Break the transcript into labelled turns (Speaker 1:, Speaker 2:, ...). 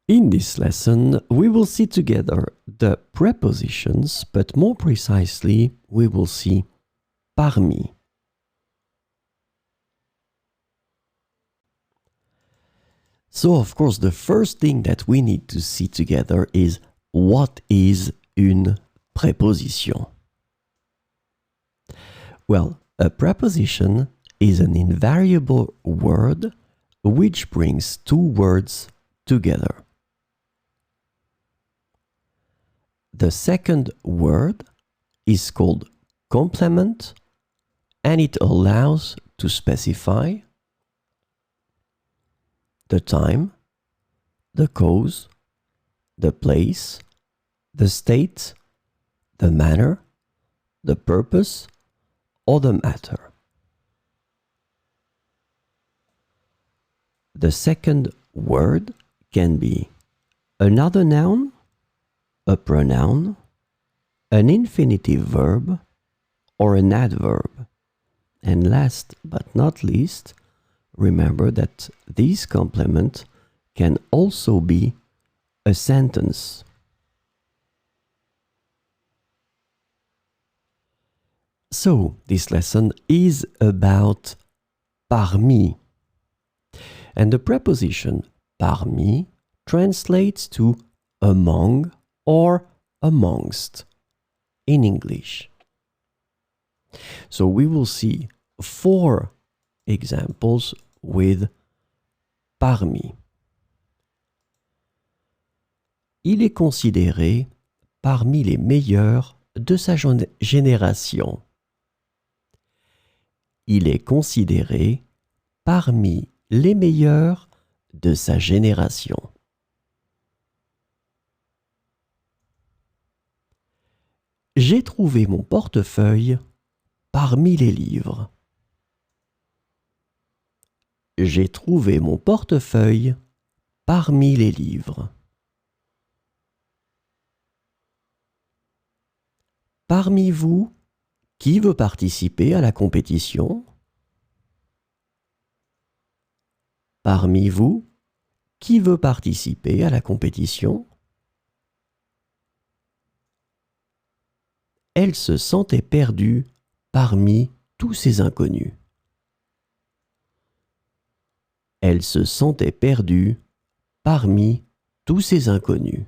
Speaker 1: In this lesson, we will see together the prepositions, but more precisely, we will see parmi. So, of course, the first thing that we need to see together is what is une préposition? Well, a preposition is an invariable word which brings two words together. The second word is called complement, and it allows to specify the time, the cause, the place, the state, the manner, the purpose, or the matter. The second word can be another noun, a pronoun, an infinitive verb, or an adverb. And last but not least, remember that this complement can also be a sentence. So, this lesson is about parmi. And the preposition parmi translates to among or amongst in English. So we will see 4 examples with parmi. Il est considéré parmi les meilleurs de sa génération. Il est considéré parmi les meilleurs de sa génération. J'ai trouvé mon portefeuille parmi les livres. J'ai trouvé mon portefeuille parmi les livres. Parmi vous, qui veut participer à la compétition? Parmi vous, qui veut participer à la compétition? Elle se sentait perdue parmi tous ces inconnus. Elle se sentait perdue parmi tous ces inconnus.